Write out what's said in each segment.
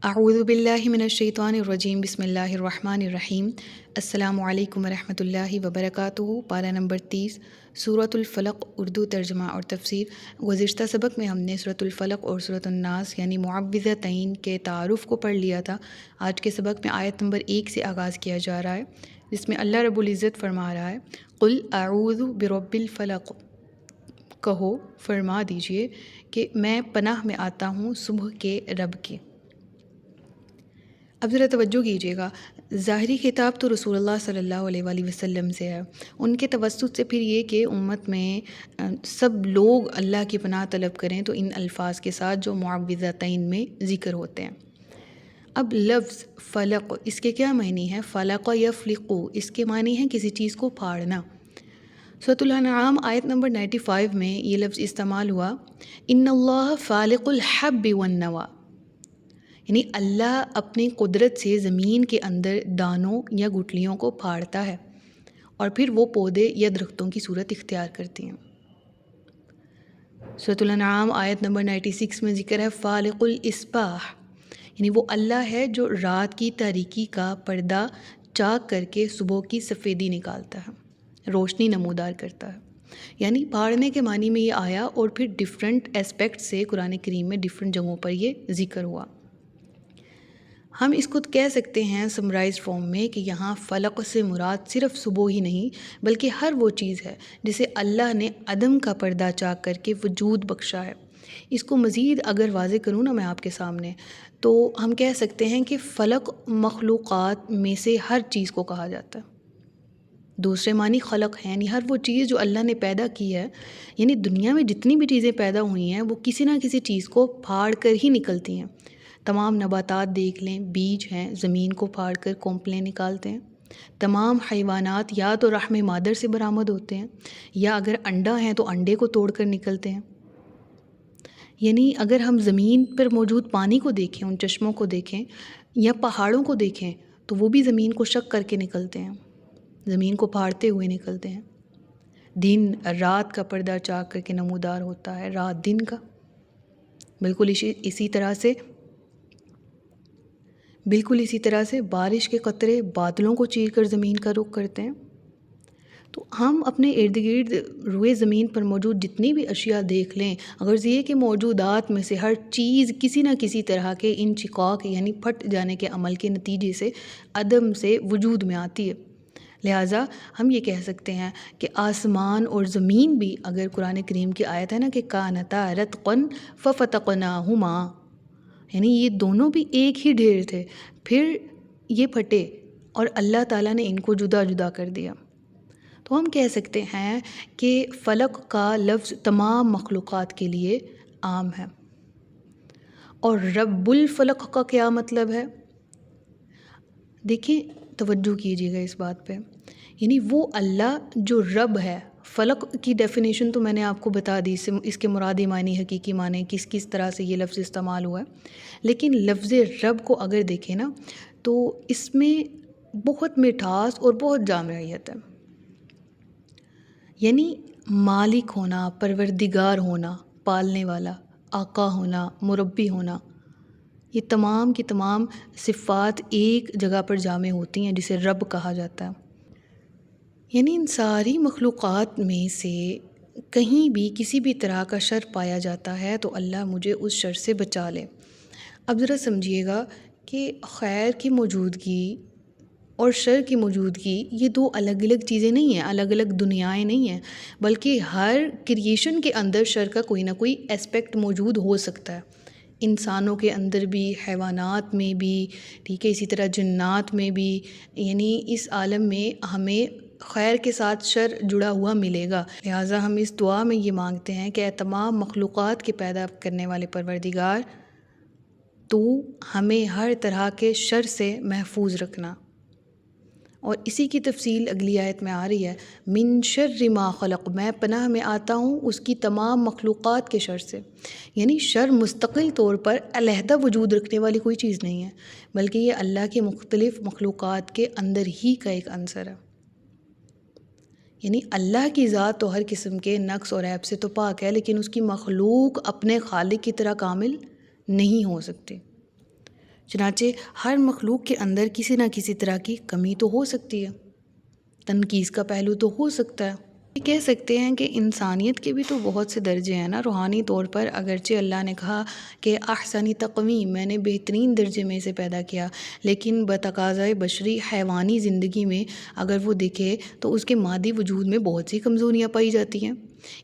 اعوذ باللہ من الشیطان الرجیم بسم اللہ الرحمن الرحیم۔ السلام علیکم ورحمۃ اللہ وبرکاتہ۔ پارہ نمبر 30 سورۃ الفلق، اردو ترجمہ اور تفسیر۔ گزشتہ سبق میں ہم نے سورۃ الفلق اور سورۃ الناس یعنی معوذتین کے تعارف کو پڑھ لیا تھا۔ آج کے سبق میں آیت نمبر 1 سے آغاز کیا جا رہا ہے، جس میں اللہ رب العزت فرما رہا ہے قل اعوذ برب الفلق، کہو فرما دیجئے کہ میں پناہ میں آتا ہوں صبح کے رب کی۔ اب ذرا توجہ کیجیے گا، ظاہری خطاب تو رسول اللہ صلی اللہ علیہ وآلہ وسلم سے ہے، ان کے توسط سے پھر یہ کہ امت میں سب لوگ اللہ کی پناہ طلب کریں تو ان الفاظ کے ساتھ جو معوذتین میں ذکر ہوتے ہیں۔ اب لفظ فلق، اس کے کیا معنی ہے؟ فلق یفلق، اس کے معنی ہے کسی چیز کو پھاڑنا۔ سورۃ الانعام آیت نمبر 95 میں یہ لفظ استعمال ہوا، ان اللہ فالق الحب والنوى، یعنی اللہ اپنی قدرت سے زمین کے اندر دانوں یا گٹلیوں کو پھاڑتا ہے اور پھر وہ پودے یا درختوں کی صورت اختیار کرتی ہیں۔ سورۃ الانعام آیت نمبر 96 میں ذکر ہے فالق الاصباح، یعنی وہ اللہ ہے جو رات کی تاریکی کا پردہ چاک کر کے صبح کی سفیدی نکالتا ہے، روشنی نمودار کرتا ہے۔ یعنی پھاڑنے کے معنی میں یہ آیا اور پھر ڈیفرنٹ اسپیکٹ سے قرآن کریم میں ڈیفرنٹ جگہوں پر یہ ذکر ہوا۔ ہم اس کو کہہ سکتے ہیں سمرائز فارم میں کہ یہاں فلق سے مراد صرف صبح ہی نہیں بلکہ ہر وہ چیز ہے جسے اللہ نے عدم کا پردہ چاک کر کے وجود بخشا ہے۔ اس کو مزید اگر واضح کروں نا میں آپ کے سامنے، تو ہم کہہ سکتے ہیں کہ فلق مخلوقات میں سے ہر چیز کو کہا جاتا ہے۔ دوسرے معنی خلق ہیں، یعنی ہر وہ چیز جو اللہ نے پیدا کی ہے، یعنی دنیا میں جتنی بھی چیزیں پیدا ہوئی ہیں وہ کسی نہ کسی چیز کو پھاڑ کر ہی نکلتی ہیں۔ تمام نباتات دیکھ لیں، بیج ہیں، زمین کو پھاڑ کر کونپلیں نکالتے ہیں۔ تمام حیوانات یا تو رحم مادر سے برآمد ہوتے ہیں یا اگر انڈا ہیں تو انڈے کو توڑ کر نکلتے ہیں۔ یعنی اگر ہم زمین پر موجود پانی کو دیکھیں، ان چشموں کو دیکھیں یا پہاڑوں کو دیکھیں تو وہ بھی زمین کو شق کر کے نکلتے ہیں، زمین کو پھاڑتے ہوئے نکلتے ہیں۔ دن رات کا پردہ چاک کر کے نمودار ہوتا ہے، رات دن کا۔ بالکل اسی طرح سے بارش کے قطرے بادلوں کو چیر کر زمین کا رخ کرتے ہیں۔ تو ہم اپنے ارد گرد روئے زمین پر موجود جتنی بھی اشیاء دیکھ لیں، اگر یہ کہ موجودات میں سے ہر چیز کسی نہ کسی طرح کے انشقاق یعنی پھٹ جانے کے عمل کے نتیجے سے عدم سے وجود میں آتی ہے، لہٰذا ہم یہ کہہ سکتے ہیں کہ آسمان اور زمین بھی، اگر قرآن کریم کی آیت ہے نا کہ کانتا رتقا ففتقناہما، یعنی یہ دونوں بھی ایک ہی ڈھیر تھے، پھر یہ پھٹے اور اللہ تعالیٰ نے ان کو جدا جدا کر دیا۔ تو ہم کہہ سکتے ہیں کہ فلق کا لفظ تمام مخلوقات کے لیے عام ہے۔ اور رب الفلق کا کیا مطلب ہے؟ دیکھیں، توجہ کیجیے گا اس بات پہ، یعنی وہ اللہ جو رب ہے۔ فلق کی ڈیفینیشن تو میں نے آپ کو بتا دی، اس کے مرادی معنی، حقیقی معنی کس طرح سے یہ لفظ استعمال ہوا ہے، لیکن لفظ رب کو اگر دیکھیں نا تو اس میں بہت مٹھاس اور بہت جامعیت ہے۔ یعنی مالک ہونا، پروردگار ہونا، پالنے والا، آقا ہونا، مربی ہونا، یہ تمام کی تمام صفات ایک جگہ پر جامع ہوتی ہیں جسے رب کہا جاتا ہے۔ یعنی ان ساری مخلوقات میں سے کہیں بھی کسی بھی طرح کا شر پایا جاتا ہے تو اللہ مجھے اس شر سے بچا لے۔ اب ذرا سمجھیے گا کہ خیر کی موجودگی اور شر کی موجودگی یہ دو الگ الگ چیزیں نہیں ہیں، الگ الگ دنیایں نہیں ہیں، بلکہ ہر کریشن کے اندر شر کا کوئی نہ کوئی اسپیکٹ موجود ہو سکتا ہے۔ انسانوں کے اندر بھی، حیوانات میں بھی، ٹھیک ہے، اسی طرح جنات میں بھی، یعنی اس عالم میں ہمیں خیر کے ساتھ شر جڑا ہوا ملے گا۔ لہٰذا ہم اس دعا میں یہ مانگتے ہیں کہ اے تمام مخلوقات کے پیدا کرنے والے پروردگار، تو ہمیں ہر طرح کے شر سے محفوظ رکھنا۔ اور اسی کی تفصیل اگلی آیت میں آ رہی ہے، من شر ما خلق، میں پناہ میں آتا ہوں اس کی تمام مخلوقات کے شر سے۔ یعنی شر مستقل طور پر علیحدہ وجود رکھنے والی کوئی چیز نہیں ہے، بلکہ یہ اللہ کے مختلف مخلوقات کے اندر ہی کا ایک عنصر ہے۔ یعنی اللہ کی ذات تو ہر قسم کے نقص اور عیب سے تو پاک ہے، لیکن اس کی مخلوق اپنے خالق کی طرح کامل نہیں ہو سکتی۔ چنانچہ ہر مخلوق کے اندر کسی نہ کسی طرح کی کمی تو ہو سکتی ہے، تنقیص کا پہلو تو ہو سکتا ہے۔ یہ کہہ سکتے ہیں کہ انسانیت کے بھی تو بہت سے درجے ہیں نا۔ روحانی طور پر اگرچہ اللہ نے کہا کہ احسنی تقویم، میں نے بہترین درجے میں سے پیدا کیا، لیکن بتقاضۂ بشری حیوانی زندگی میں اگر وہ دیکھے تو اس کے مادی وجود میں بہت سی کمزوریاں پائی جاتی ہیں۔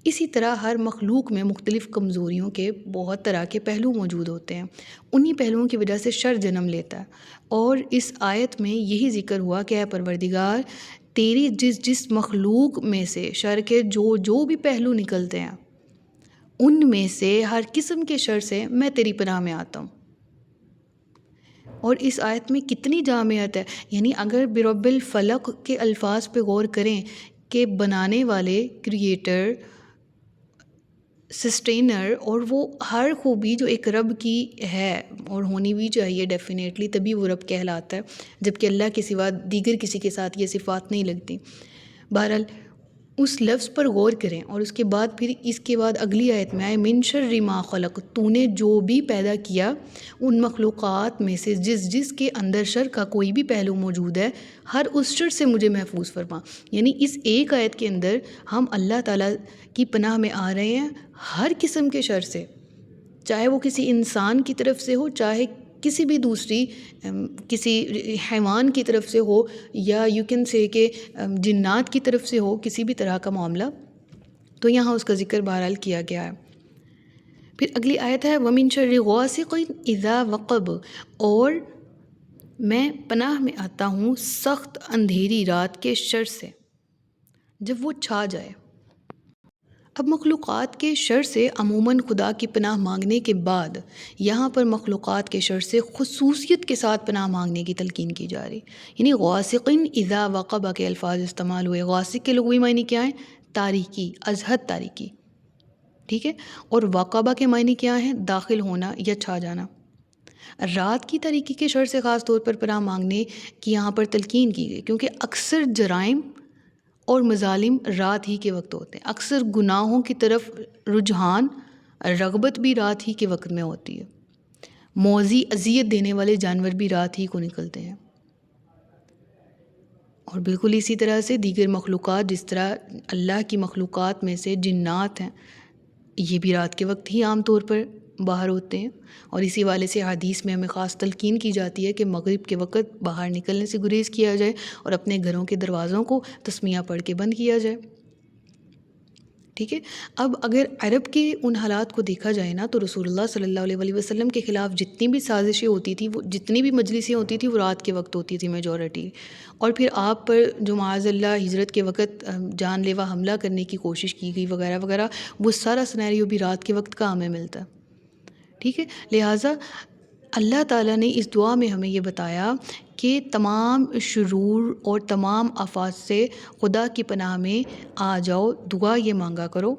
اسی طرح ہر مخلوق میں مختلف کمزوریوں کے بہت طرح کے پہلو موجود ہوتے ہیں، انہی پہلوؤں کی وجہ سے شر جنم لیتا ہے۔ اور اس آیت میں یہی ذکر ہوا کہ اے پروردگار، تیری جس مخلوق میں سے شر کے جو بھی پہلو نکلتے ہیں، ان میں سے ہر قسم کے شر سے میں تیری پناہ میں آتا ہوں۔ اور اس آیت میں کتنی جامعت ہے، یعنی اگر برب الفلق کے الفاظ پہ غور کریں کہ بنانے والے، کریٹر، سسٹینر، اور وہ ہر خوبی جو ایک رب کی ہے اور ہونی بھی چاہیے ڈیفینیٹلی، تبھی وہ رب کہلاتا ہے، جبکہ اللہ کے سوا دیگر کسی کے ساتھ یہ صفات نہیں لگتی۔ بہرحال اس لفظ پر غور کریں، اور اس کے بعد پھر اس کے بعد اگلی آیت میں آئے من شر ما خلق، تو نے جو بھی پیدا کیا ان مخلوقات میں سے جس کے اندر شر کا کوئی بھی پہلو موجود ہے، ہر اس شر سے مجھے محفوظ فرما۔ یعنی اس ایک آیت کے اندر ہم اللہ تعالیٰ کی پناہ میں آ رہے ہیں ہر قسم کے شر سے، چاہے وہ کسی انسان کی طرف سے ہو، چاہے کسی بھی دوسری کسی حیوان کی طرف سے ہو، یا یو کین سے کہ جنات کی طرف سے ہو، کسی بھی طرح کا معاملہ، تو یہاں اس کا ذکر بہرحال کیا گیا ہے۔ پھر اگلی آیت ہے وَمِن شَرِّ غَاسِقٍ اِذَا وَقَبَ، اور میں پناہ میں آتا ہوں سخت اندھیری رات کے شر سے جب وہ چھا جائے۔ اب مخلوقات کے شر سے عموماً خدا کی پناہ مانگنے کے بعد یہاں پر مخلوقات کے شر سے خصوصیت کے ساتھ پناہ مانگنے کی تلقین کی جا رہی، یعنی غاسقٍ اذا وقب کے الفاظ استعمال ہوئے۔ غاسق کے لغوی معنی کیا ہیں؟ تاریکی، ازہد تاریکی، ٹھیک ہے، اور وقبہ کے معنی کیا ہیں؟ داخل ہونا یا چھا جانا۔ رات کی تاریکی کے شر سے خاص طور پر پناہ مانگنے کی یہاں پر تلقین کی گئی، کیونکہ اکثر جرائم اور مظالم رات ہی کے وقت ہوتے ہیں، اکثر گناہوں کی طرف رجحان، رغبت بھی رات ہی کے وقت میں ہوتی ہے، موذی اذیت دینے والے جانور بھی رات ہی کو نکلتے ہیں، اور بالکل اسی طرح سے دیگر مخلوقات، جس طرح اللہ کی مخلوقات میں سے جنات ہیں، یہ بھی رات کے وقت ہی عام طور پر باہر ہوتے ہیں، اور اسی والے سے حدیث میں ہمیں خاص تلقین کی جاتی ہے کہ مغرب کے وقت باہر نکلنے سے گریز کیا جائے اور اپنے گھروں کے دروازوں کو تسمیہ پڑھ کے بند کیا جائے، ٹھیک ہے۔ اب اگر عرب کے ان حالات کو دیکھا جائے نا، تو رسول اللہ صلی اللہ علیہ وسلم کے خلاف جتنی بھی سازشیں ہوتی تھیں، وہ جتنی بھی مجلسیں ہوتی تھیں، وہ رات کے وقت ہوتی تھی میجورٹی، اور پھر آپ پر جو معاذ اللہ ہجرت کے وقت جان لیوا حملہ کرنے کی کوشش کی گئی وغیرہ وغیرہ، وہ سارا سنیریو بھی رات کے وقت کا ہمیں ملتا ہے، ٹھیک ہے۔ لہٰذا اللہ تعالیٰ نے اس دعا میں ہمیں یہ بتایا کہ تمام شرور اور تمام آفات سے خدا کی پناہ میں آ جاؤ، دعا یہ مانگا کرو،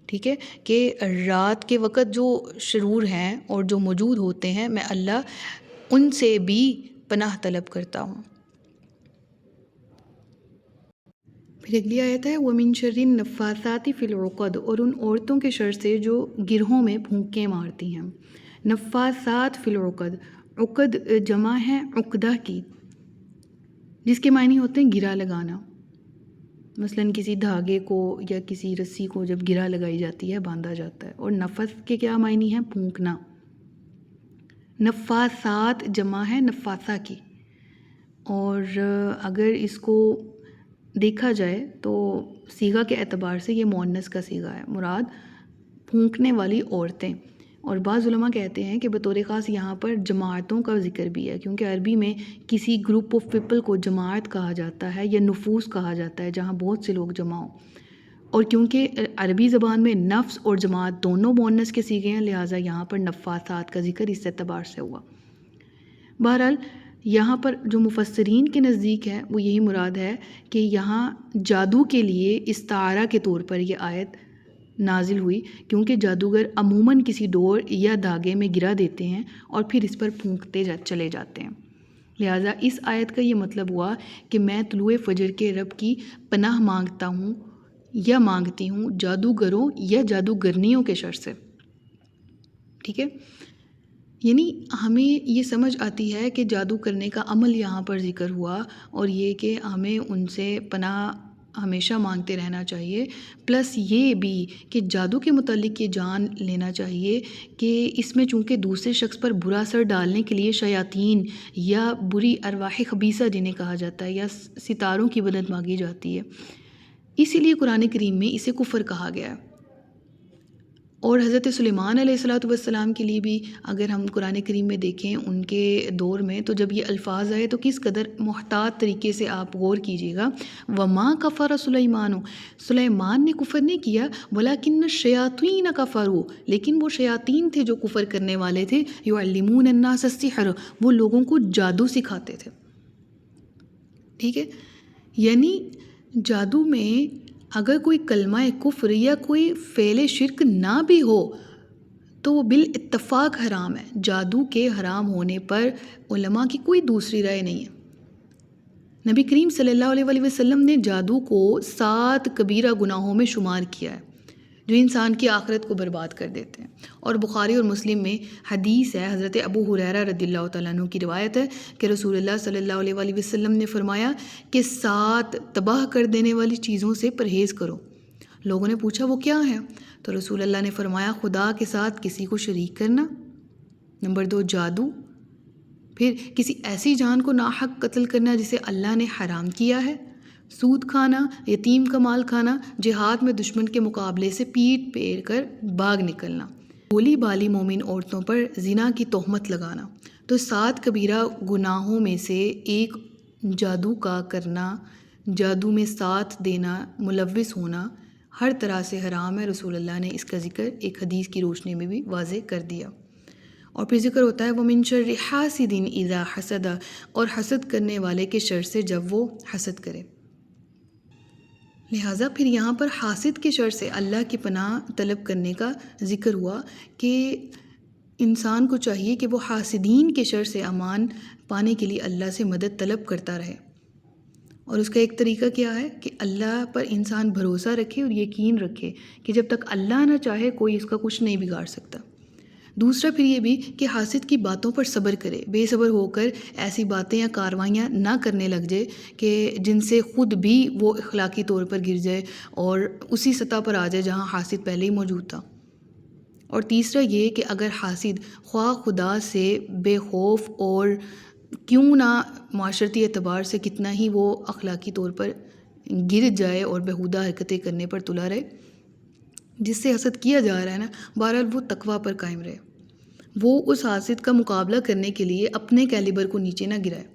ٹھیک ہے، کہ رات کے وقت جو شرور ہیں اور جو موجود ہوتے ہیں، میں اللہ ان سے بھی پناہ طلب کرتا ہوں۔ پھر اگلی آیت ہے وَمِن شَرِّ النَّفَّاثَاتِ فِی الْعُقَدِ، اور ان عورتوں کے شر سے جو گرہوں میں پھونکیں مارتی ہیں۔ نفاثات فی العقد، عقد جمع ہے عقدہ کی، جس کے معنی ہوتے ہیں گرہ لگانا، مثلا کسی دھاگے کو یا کسی رسی کو جب گرہ لگائی جاتی ہے، باندھا جاتا ہے، اور نفس کے کیا معنی ہے؟ پھونکنا۔ نفاثات جمع ہے نفاثہ کی، اور اگر اس کو دیکھا جائے تو صیغہ کے اعتبار سے یہ مؤنث کا صیغہ ہے، مراد پھونکنے والی عورتیں، اور بعض علماء کہتے ہیں کہ بطور خاص یہاں پر جماعتوں کا ذکر بھی ہے، کیونکہ عربی میں کسی گروپ آف پیپل کو جماعت کہا جاتا ہے یا نفوس کہا جاتا ہے، جہاں بہت سے لوگ جمع ہوں، اور کیونکہ عربی زبان میں نفس اور جماعت دونوں مؤنث کے صیغے ہیں، لہٰذا یہاں پر نفاثات کا ذکر اس اعتبار سے ہوا۔ بہرحال یہاں پر جو مفسرین کے نزدیک ہے وہ یہی مراد ہے کہ یہاں جادو کے لیے استعارہ کے طور پر یہ آیت نازل ہوئی، کیونکہ جادوگر عموماً کسی ڈور یا دھاگے میں گرا دیتے ہیں اور پھر اس پر پھونکتے چلے جاتے ہیں، لہٰذا اس آیت کا یہ مطلب ہوا کہ میں طلوع فجر کے رب کی پناہ مانگتا ہوں یا مانگتی ہوں جادوگروں یا جادوگرنیوں کے شر سے، ٹھیک ہے۔ یعنی ہمیں یہ سمجھ آتی ہے کہ جادو کرنے کا عمل یہاں پر ذکر ہوا، اور یہ کہ ہمیں ان سے پناہ ہمیشہ مانگتے رہنا چاہیے، پلس یہ بھی کہ جادو کے متعلق یہ جان لینا چاہیے کہ اس میں چونکہ دوسرے شخص پر برا اثر ڈالنے کے لیے شیاطین یا بری ارواح خبیثہ جنہیں کہا جاتا ہے یا ستاروں کی مدد مانگی جاتی ہے، اسی لیے قرآن کریم میں اسے کفر کہا گیا ہے۔ اور حضرت سلیمان علیہ السلام کے لیے بھی اگر ہم قرآن کریم میں دیکھیں ان کے دور میں، تو جب یہ الفاظ آئے تو کس قدر محتاط طریقے سے آپ غور کیجیے گا۔ وَمَا كَفَرَ سُلَيْمَانُ، سلیمان نے کفر نہیں کیا، وَلَكِنَّ الشَّيَاطِينَ كَفَرُوا، لیکن وہ شیاطین تھے جو کفر کرنے والے تھے، يُعَلِّمُونَ النَّاسَ السِّحْرَ، وہ لوگوں کو جادو سکھاتے تھے۔ ٹھیک ہے، یعنی جادو میں اگر کوئی کلمہ کفر یا کوئی فعل شرک نہ بھی ہو تو وہ بالاتفاق حرام ہے۔ جادو کے حرام ہونے پر علماء کی کوئی دوسری رائے نہیں ہے۔ نبی کریم صلی اللہ علیہ وآلہ وسلم نے جادو کو 7 کبیرہ گناہوں میں شمار کیا ہے جو انسان کی آخرت کو برباد کر دیتے ہیں، اور بخاری اور مسلم میں حدیث ہے، حضرت ابو ہریرہ رضی اللہ تعالیٰ عنہ کی روایت ہے کہ رسول اللہ صلی اللہ علیہ وآلہ وسلم نے فرمایا کہ 7 تباہ کر دینے والی چیزوں سے پرہیز کرو۔ لوگوں نے پوچھا وہ کیا ہے؟ تو رسول اللہ نے فرمایا خدا کے ساتھ کسی کو شریک کرنا، نمبر 2 جادو، پھر کسی ایسی جان کو ناحق قتل کرنا جسے اللہ نے حرام کیا ہے، سود کھانا، یتیم کا مال کھانا، جہاد میں دشمن کے مقابلے سے پیٹ پھیر کر بھاگ نکلنا، بولی بالی مومن عورتوں پر زنا کی تہمت لگانا۔ تو 7 کبیرہ گناہوں میں سے ایک جادو کا کرنا، جادو میں ساتھ دینا، ملوث ہونا ہر طرح سے حرام ہے۔ رسول اللہ نے اس کا ذکر ایک حدیث کی روشنی میں بھی واضح کر دیا۔ اور پھر ذکر ہوتا ہے وَمِن شَرِّ حَاسِدٍ إِذَا حَسَدَ، اور حسد کرنے والے کے شر سے جب وہ حسد کرے۔ لہٰذا پھر یہاں پر حاسد کے شر سے اللہ کی پناہ طلب کرنے کا ذکر ہوا کہ انسان کو چاہیے کہ وہ حاسدین کے شر سے امان پانے کے لیے اللہ سے مدد طلب کرتا رہے۔ اور اس کا ایک طریقہ کیا ہے کہ اللہ پر انسان بھروسہ رکھے اور یقین رکھے کہ جب تک اللہ نہ چاہے کوئی اس کا کچھ نہیں بگاڑ سکتا۔ دوسرا پھر یہ بھی کہ حاسد کی باتوں پر صبر کرے، بے صبر ہو کر ایسی باتیں یا کاروائیاں نہ کرنے لگ جائے کہ جن سے خود بھی وہ اخلاقی طور پر گر جائے اور اسی سطح پر آ جائے جہاں حاسد پہلے ہی موجود تھا۔ اور تیسرا یہ کہ اگر حاسد خواہ خدا سے بے خوف اور کیوں نہ معاشرتی اعتبار سے کتنا ہی وہ اخلاقی طور پر گر جائے اور بیہودہ حرکتیں کرنے پر تلا رہے، جس سے حسد کیا جا رہا ہے نا، بہرحال وہ تقویٰ پر قائم رہے، وہ اس حاسد کا مقابلہ کرنے کے لیے اپنے کیلیبر کو نیچے نہ گرائے۔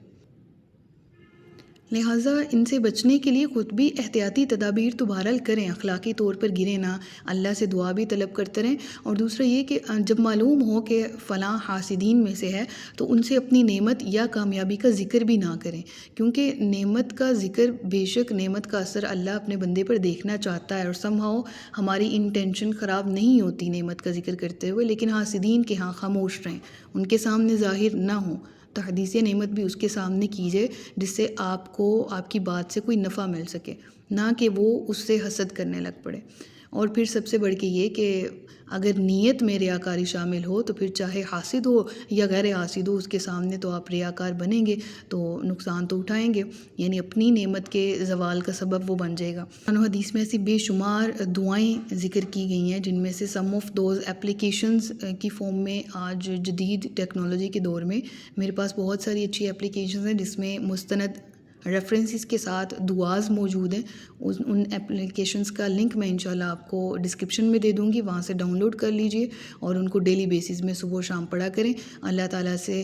لہٰذا ان سے بچنے کے لیے خود بھی احتیاطی تدابیر تو بہرحال کریں، اخلاقی طور پر گریں نہ، اللہ سے دعا بھی طلب کرتے رہیں۔ اور دوسرا یہ کہ جب معلوم ہو کہ فلاں حاسدین میں سے ہے تو ان سے اپنی نعمت یا کامیابی کا ذکر بھی نہ کریں، کیونکہ نعمت کا ذکر، بے شک نعمت کا اثر اللہ اپنے بندے پر دیکھنا چاہتا ہے، اور somehow ہماری انٹینشن خراب نہیں ہوتی نعمت کا ذکر کرتے ہوئے، لیکن حاسدین کے ہاں خاموش رہیں، ان کے سامنے ظاہر نہ ہوں۔ تحدیث نعمت بھی اس کے سامنے کیجیے جس سے آپ کو آپ کی بات سے کوئی نفع مل سکے، نہ کہ وہ اس سے حسد کرنے لگ پڑے۔ اور پھر سب سے بڑھ کے یہ کہ اگر نیت میں ریاکاری شامل ہو تو پھر چاہے حاسد ہو یا غیر حاسد ہو، اس کے سامنے تو آپ ریاکار بنیں گے تو نقصان تو اٹھائیں گے، یعنی اپنی نعمت کے زوال کا سبب وہ بن جائے گا۔ حدیث میں ایسی بے شمار دعائیں ذکر کی گئی ہیں جن میں سے سم آف دوز اپلیکیشنز کی فارم میں آج جدید ٹیکنالوجی کے دور میں میرے پاس بہت ساری اچھی اپلیکیشنز ہیں جس میں مستند ریفرنسز کے ساتھ دعاز موجود ہیں۔ ان اپلیکیشنز کا لنک میں انشاءاللہ آپ کو ڈسکرپشن میں دے دوں گی، وہاں سے ڈاؤن لوڈ کر لیجئے اور ان کو ڈیلی بیسز میں صبح و شام پڑھا کریں، اللہ تعالیٰ سے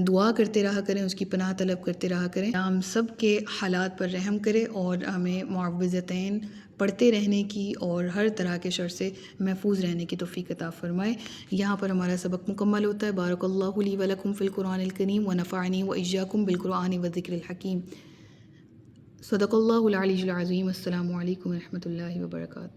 دعا کرتے رہا کریں، اس کی پناہ طلب کرتے رہا کریں۔ ہم سب کے حالات پر رحم کرے اور ہمیں معوذتین پڑھتے رہنے کی اور ہر طرح کے شر سے محفوظ رہنے کی توفیق عطا فرمائے۔ یہاں پر ہمارا سبق مکمل ہوتا ہے۔ بارک اللہ لی ولکم فی القرآن الکریم ونفعنی وایاکم بالقرآن والذکر الحکیم۔ صدق اللہ العلی العظیم۔ السلام علیکم ورحمۃ اللہ وبرکاتہ۔